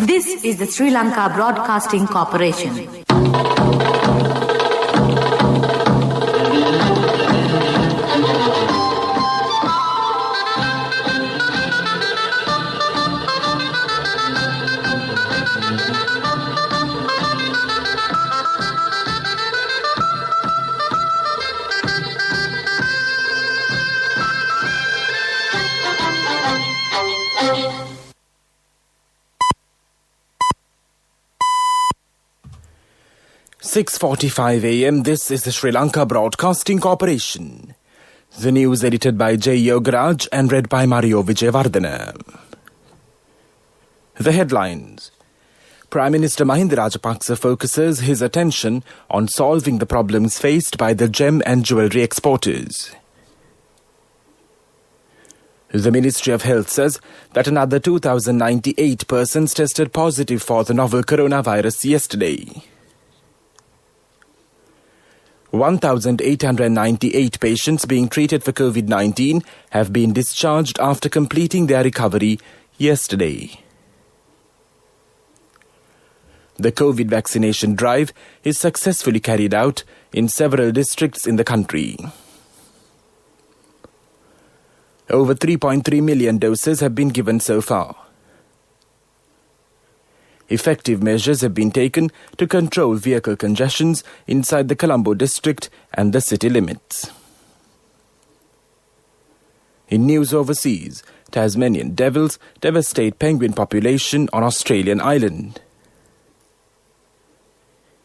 This is the Sri Lanka Broadcasting Corporation. "6:45 a.m. This is the Sri Lanka Broadcasting Corporation. The news edited by J. Yogaraj and read by Mario Vijayawardena. The headlines. Prime Minister Mahinda Rajapaksa focuses his attention on solving the problems faced by the gem and jewellery exporters. The Ministry of Health says that another 2,098 persons tested positive for the novel coronavirus yesterday. 1,898 patients being treated for COVID-19 have been discharged after completing their recovery yesterday. The COVID vaccination drive is successfully carried out in several districts in the country. Over 3.3 million doses have been given so far. Effective measures have been taken to control vehicle congestions inside the Colombo district and the city limits. In news overseas, Tasmanian devils devastate penguin population on Australian island.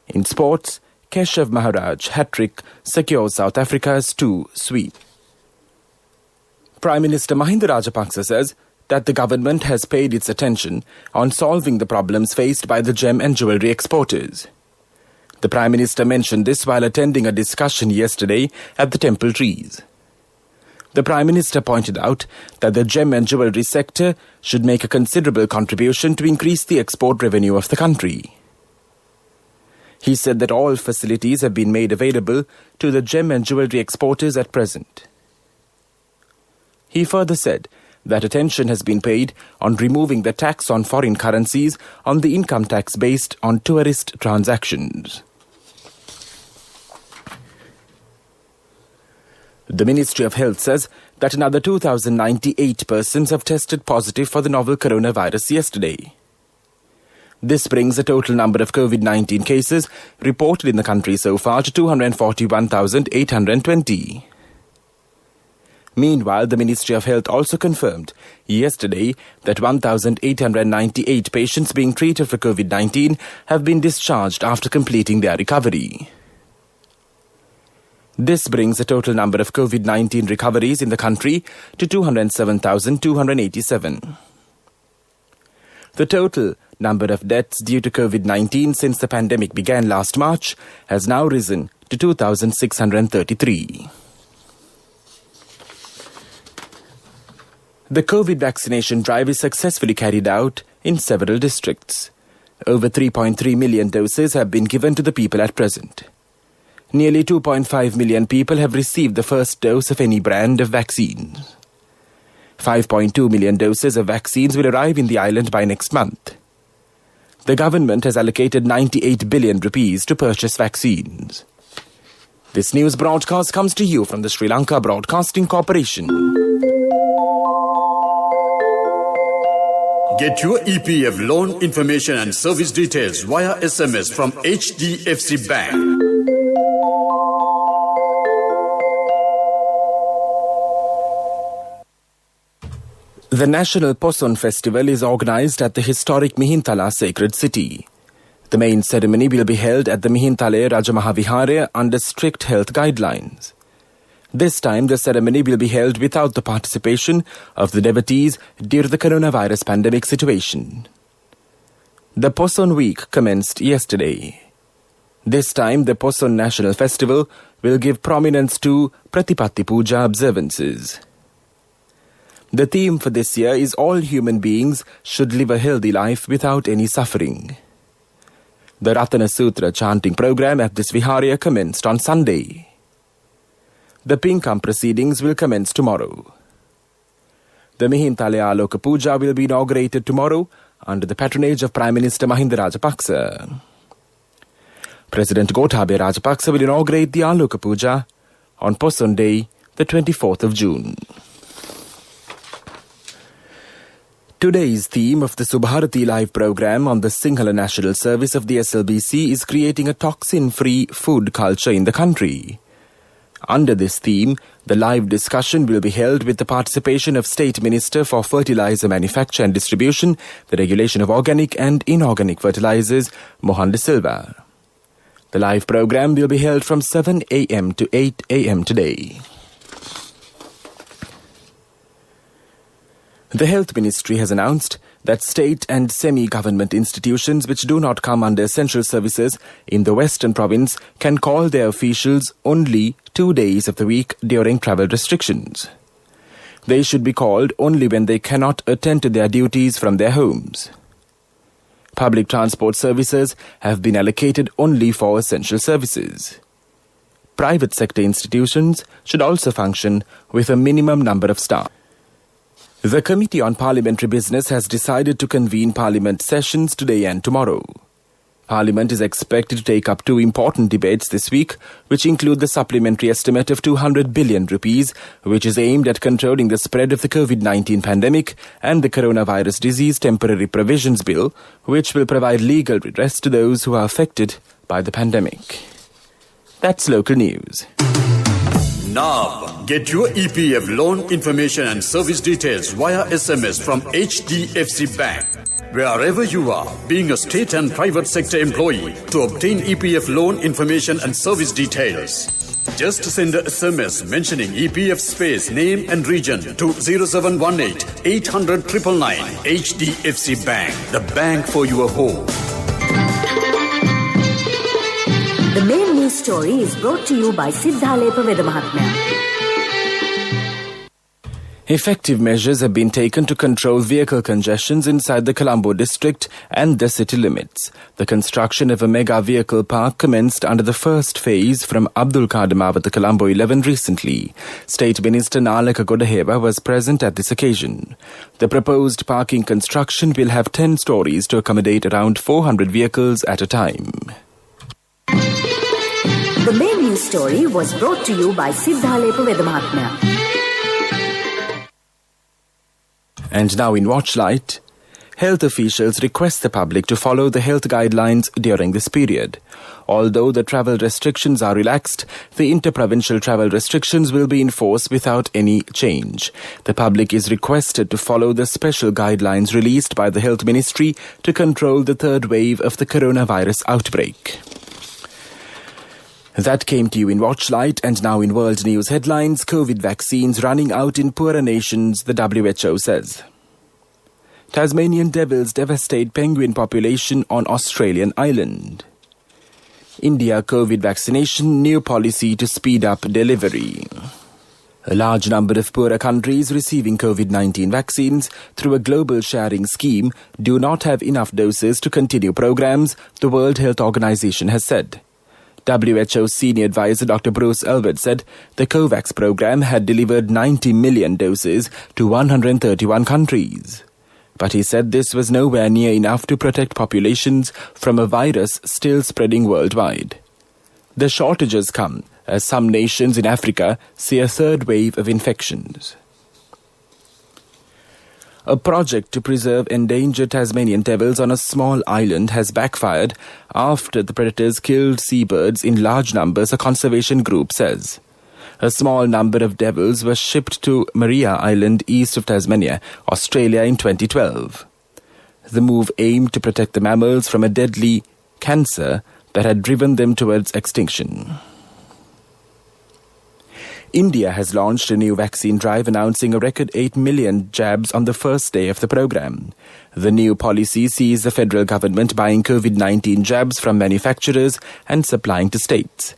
In sports, Keshav Maharaj hat-trick secures South Africa's 2 sweep. Prime Minister Mahinda Rajapaksa says that the government has paid its attention on solving the problems faced by the gem and jewellery exporters. The Prime Minister mentioned this while attending a discussion yesterday at the Temple Trees. The Prime Minister pointed out that the gem and jewellery sector should make a considerable contribution to increase the export revenue of the country. He said that all facilities have been made available to the gem and jewellery exporters at present. He further said that attention has been paid on removing the tax on foreign currencies on the income tax based on tourist transactions. The Ministry of Health says that another 2,098 persons have tested positive for the novel coronavirus yesterday. This brings the total number of COVID-19 cases reported in the country so far to 241,820. Meanwhile, the Ministry of Health also confirmed yesterday that 1,898 patients being treated for COVID-19 have been discharged after completing their recovery. This brings the total number of COVID-19 recoveries in the country to 207,287. The total number of deaths due to COVID-19 since the pandemic began last March has now risen to 2,633. The COVID vaccination drive is successfully carried out in several districts. Over 3.3 million doses have been given to the people at present. Nearly 2.5 million people have received the first dose of any brand of vaccines. 5.2 million doses of vaccines will arrive in the island by next month. The government has allocated 98 billion rupees to purchase vaccines. This news broadcast comes to you from the Sri Lanka Broadcasting Corporation. Get your EPF loan information and service details via SMS from HDFC Bank. The National Poson Festival is organised at the historic Mihintala Sacred City. The main ceremony will be held at the Mihintale Rajamahawihare under strict health guidelines. This time, the ceremony will be held without the participation of the devotees due to the coronavirus pandemic situation. The Poson Week commenced yesterday. This time, the Poson National Festival will give prominence to Pratipatti Puja observances. The theme for this year is all human beings should live a healthy life without any suffering. The Ratana Sutra chanting program at this Viharya commenced on Sunday. The Pinkam proceedings will commence tomorrow. The Mihintale Aloka Puja will be inaugurated tomorrow under the patronage of Prime Minister Mahinda Rajapaksa. President Gotabaya Rajapaksa will inaugurate the Aloka Puja on Poson Day, the 24th of June. Today's theme of the Subharati Live program on the Sinhala National Service of the SLBC is creating a toxin-free food culture in the country. Under this theme, the live discussion will be held with the participation of State Minister for Fertilizer Manufacture and Distribution, the Regulation of Organic and Inorganic Fertilizers, Mohan De Silva. The live program will be held from 7 a.m. to 8 a.m. today. The Health Ministry has announced that state and semi-government institutions which do not come under essential services in the Western Province can call their officials only 2 days of the week during travel restrictions. They should be called only when they cannot attend to their duties from their homes. Public transport services have been allocated only for essential services. Private sector institutions should also function with a minimum number of staff. The Committee on Parliamentary Business has decided to convene Parliament sessions today and tomorrow. Parliament is expected to take up two important debates this week, which include the supplementary estimate of 200 billion rupees, which is aimed at controlling the spread of the COVID-19 pandemic, and the Coronavirus Disease Temporary Provisions Bill, which will provide legal redress to those who are affected by the pandemic. That's local news. Now, get your EPF loan information and service details via SMS from HDFC Bank. Wherever you are, being a state and private sector employee, to obtain EPF loan information and service details, just send a SMS mentioning EPF space, name and region to 0718 800 999. HDFC Bank, the bank for your home. The main news story is brought to you by Siddhalepa Vedamahatmya. Effective measures have been taken to control vehicle congestions inside the Colombo district and the city limits. The construction of a mega vehicle park commenced under the first phase from Abdul Kadamawa to Colombo 11 recently. State Minister Nalaka Godaheba was present at this occasion. The proposed parking construction will have 10 stories to accommodate around 400 vehicles at a time. The main news story was brought to you by Siddhalepa Vedamahatmya. And now in Watchlight, health officials request the public to follow the health guidelines during this period. Although the travel restrictions are relaxed, the interprovincial travel restrictions will be in force without any change. The public is requested to follow the special guidelines released by the Health Ministry to control the third wave of the coronavirus outbreak. That came to you in Watchlight, and now in world news headlines. COVID vaccines running out in poorer nations, the WHO says. Tasmanian devils devastate penguin population on Australian island. India COVID vaccination, new policy to speed up delivery. A large number of poorer countries receiving COVID-19 vaccines through a global sharing scheme do not have enough doses to continue programs, the World Health Organization has said. WHO Senior Advisor Dr. Bruce Elwood said the COVAX program had delivered 90 million doses to 131 countries. But he said this was nowhere near enough to protect populations from a virus still spreading worldwide. The shortages come as some nations in Africa see a third wave of infections. A project to preserve endangered Tasmanian devils on a small island has backfired after the predators killed seabirds in large numbers, a conservation group says. A small number of devils were shipped to Maria Island east of Tasmania, Australia in 2012. The move aimed to protect the mammals from a deadly cancer that had driven them towards extinction. India has launched a new vaccine drive announcing a record 8 million jabs on the first day of the program. The new policy sees the federal government buying COVID-19 jabs from manufacturers and supplying to states.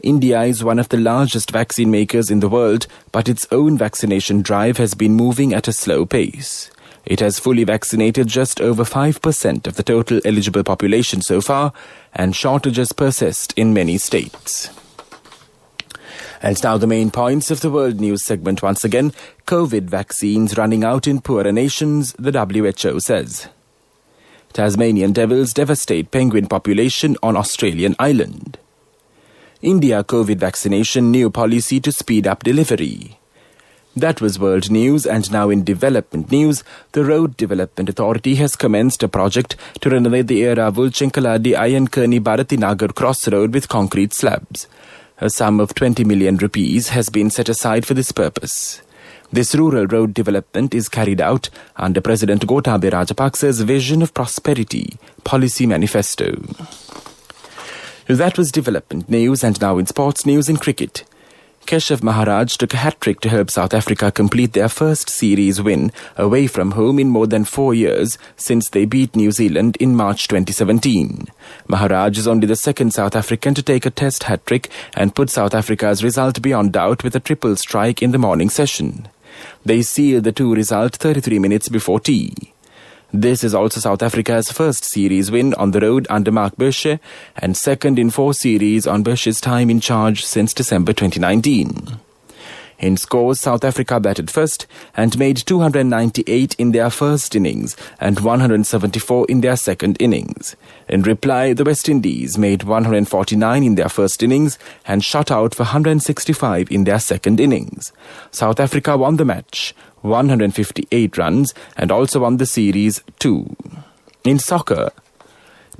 India is one of the largest vaccine makers in the world, but its own vaccination drive has been moving at a slow pace. It has fully vaccinated just over 5% of the total eligible population so far, and shortages persist in many states. And now the main points of the world news segment once again. COVID vaccines running out in poorer nations, the WHO says. Tasmanian devils devastate penguin population on Australian island. India COVID vaccination new policy to speed up delivery. That was world news, and now in development news, the Road Development Authority has commenced a project to renovate the Eravul Chinkaladi Ayankerni Bharatinagar crossroad with concrete slabs. A sum of 20 million rupees has been set aside for this purpose. This rural road development is carried out under President Gotabaya Rajapaksa's Vision of Prosperity policy manifesto. That was development news, and now in sports news in cricket. Keshav Maharaj took a hat-trick to help South Africa complete their first series win away from home in more than 4 years since they beat New Zealand in March 2017. Maharaj is only the second South African to take a test hat-trick and put South Africa's result beyond doubt with a triple strike in the morning session. They sealed the 2 result 33 minutes before tea. This is also South Africa's first series win on the road under Mark Bursche and second in 4 series on Bursche's time in charge since December 2019. In scores, South Africa batted first and made 298 in their first innings and 174 in their second innings. In reply, the West Indies made 149 in their first innings and shot out for 165 in their second innings. South Africa won the match, 158 runs, and also won the series 2. In soccer,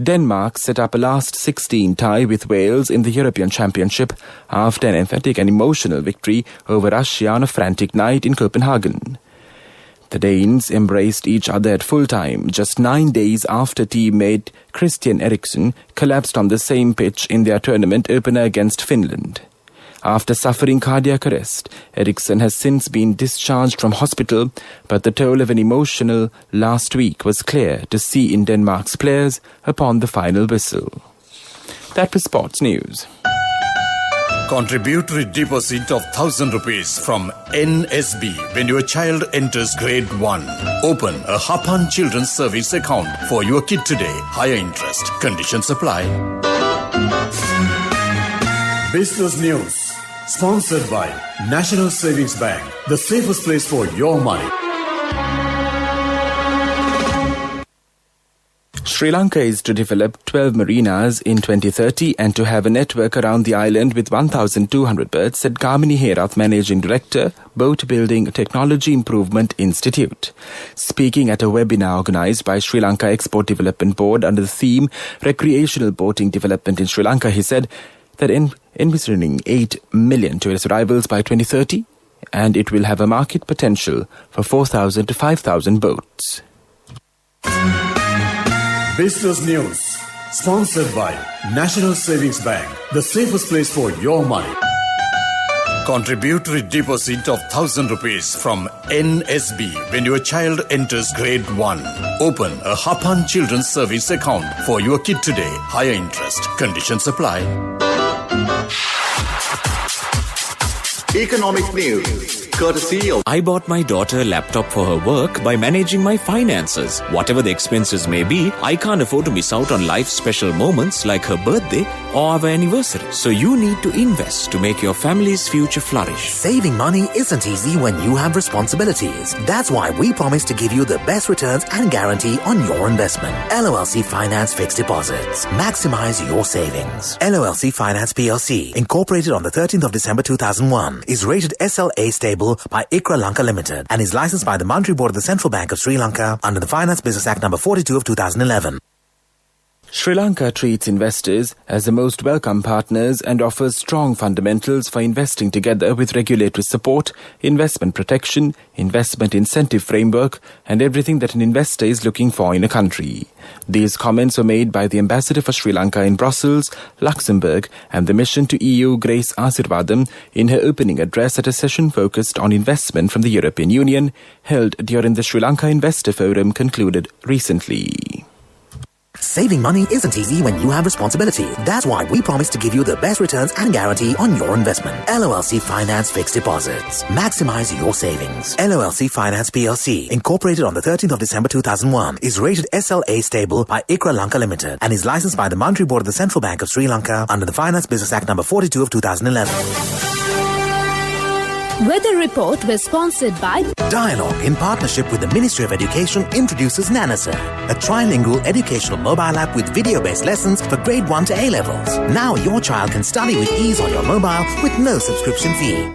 Denmark set up a last 16 tie with Wales in the European Championship after an emphatic and emotional victory over Russia on a frantic night in Copenhagen. The Danes embraced each other at full time just 9 days after teammate Christian Eriksen collapsed on the same pitch in their tournament opener against Finland. After suffering cardiac arrest, Eriksen has since been discharged from hospital, but the toll of an emotional last week was clear to see in Denmark's players upon the final whistle. That was sports news. Contributory deposit of 1,000 rupees from NSB when your child enters grade 1. Open a Hapan Children's Service account for your kid today. Higher interest. Conditions apply. Business News. Sponsored by National Savings Bank, the safest place for your money. Sri Lanka is to develop 12 marinas in 2030 and to have a network around the island with 1,200 berths, said Kamini Herath, Managing Director, Boat Building Technology Improvement Institute. Speaking at a webinar organised by Sri Lanka Export Development Board under the theme Recreational Boating Development in Sri Lanka, he said that envisaging 8 million tourist arrivals by 2030, and it will have a market potential for 4,000 to 5,000 boats. Business News. Sponsored by National Savings Bank, the safest place for your money. Contributory deposit of 1,000 rupees from NSB when your child enters grade 1. Open a Hapan Children's Service account for your kid today. Higher interest. Conditions apply. Economic news, courtesy of... I bought my daughter a laptop for her work by managing my finances. Whatever the expenses may be, I can't afford to miss out on life's special moments like her birthday or our anniversary. So you need to invest to make your family's future flourish. Saving money isn't easy when you have responsibilities. That's why we promise to give you the best returns and guarantee on your investment. LOLC Finance Fixed Deposits. Maximize your savings. LOLC Finance PLC, incorporated on the 13th of December 2001, is rated SLA stable by ICRA Lanka Limited and is licensed by the Monetary Board of the Central Bank of Sri Lanka under the Finance Business Act No. 42 of 2011. Sri Lanka treats investors as the most welcome partners and offers strong fundamentals for investing together with regulatory support, investment protection, investment incentive framework, and everything that an investor is looking for in a country. These comments were made by the Ambassador for Sri Lanka in Brussels, Luxembourg, and the Mission to EU, Grace Asirvadam, in her opening address at a session focused on investment from the European Union, held during the Sri Lanka Investor Forum concluded recently. Saving money isn't easy when you have responsibility. That's why we promise to give you the best returns and guarantee on your investment. LOLC Finance Fixed Deposits. Maximize your savings. LOLC Finance PLC, incorporated on the 13th of December 2001, is rated SLA stable by ICRA Lanka Limited and is licensed by the Monetary Board of the Central Bank of Sri Lanka under the Finance Business Act No. 42 of 2011. Weather report was sponsored by Dialogue, in partnership with the Ministry of Education, introduces Nanasir, a trilingual educational mobile app with video-based lessons for grade 1 to A-levels. Now your child can study with ease on your mobile with no subscription fee.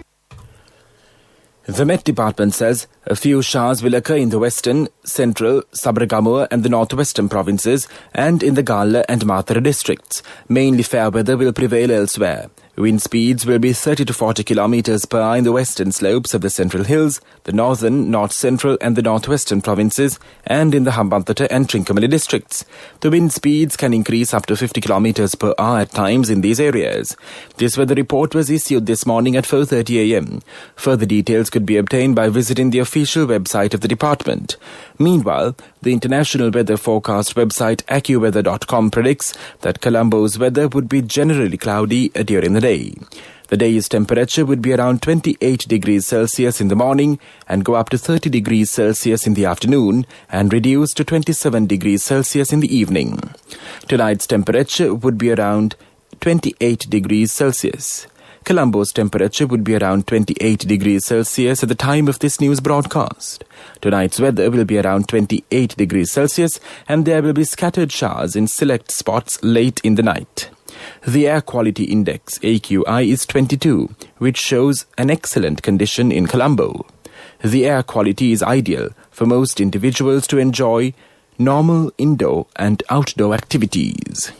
The Met Department says a few showers will occur in the western, central, Sabaragamuwa and the northwestern provinces and in the Galla and Mathura districts. Mainly fair weather will prevail elsewhere. Wind speeds will be 30 to 40 kilometers per hour in the western slopes of the Central Hills, the northern, north-central and the northwestern provinces, and in the Hambantota and Trincomalee districts. The wind speeds can increase up to 50 kilometers per hour at times in these areas. This weather report was issued this morning at 4:30 a.m. Further details could be obtained by visiting the official website of the department. Meanwhile, the international weather forecast website AccuWeather.com predicts that Colombo's weather would be generally cloudy during the day. The day's temperature would be around 28 degrees Celsius in the morning and go up to 30 degrees Celsius in the afternoon and reduce to 27 degrees Celsius in the evening. Tonight's temperature would be around 28 degrees Celsius. Colombo's temperature would be around 28 degrees Celsius at the time of this news broadcast. Tonight's weather will be around 28 degrees Celsius and there will be scattered showers in select spots late in the night. The Air Quality Index, AQI, is 22, which shows an excellent condition in Colombo. The air quality is ideal for most individuals to enjoy normal indoor and outdoor activities.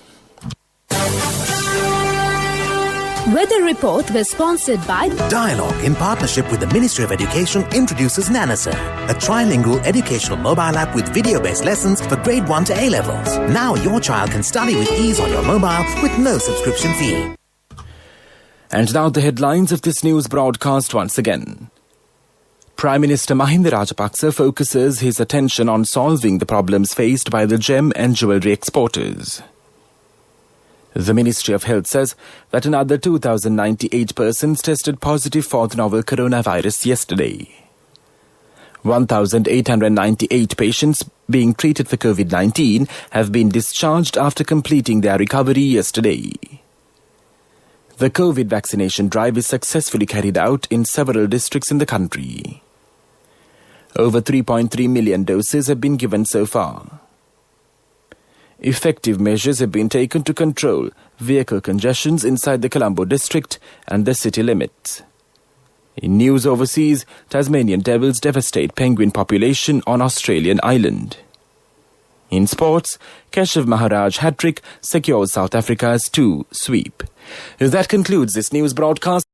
Weather report was sponsored by Dialogue, in partnership with the Ministry of Education, introduces Nanasir, a trilingual educational mobile app with video-based lessons for grade 1 to A-levels. Now your child can study with ease on your mobile with no subscription fee. And now the headlines of this news broadcast once again. Prime Minister Mahinda Rajapaksa focuses his attention on solving the problems faced by the gem and jewellery exporters. The Ministry of Health says that another 2,098 persons tested positive for the novel coronavirus yesterday. 1,898 patients being treated for COVID-19 have been discharged after completing their recovery yesterday. The COVID vaccination drive is successfully carried out in several districts in the country. Over 3.3 million doses have been given so far. Effective measures have been taken to control vehicle congestions inside the Colombo district and the city limits. In news overseas, Tasmanian devils devastate penguin population on Australian island. In sports, Keshav Maharaj hat-trick secures South Africa's 2 sweep. That concludes this news broadcast.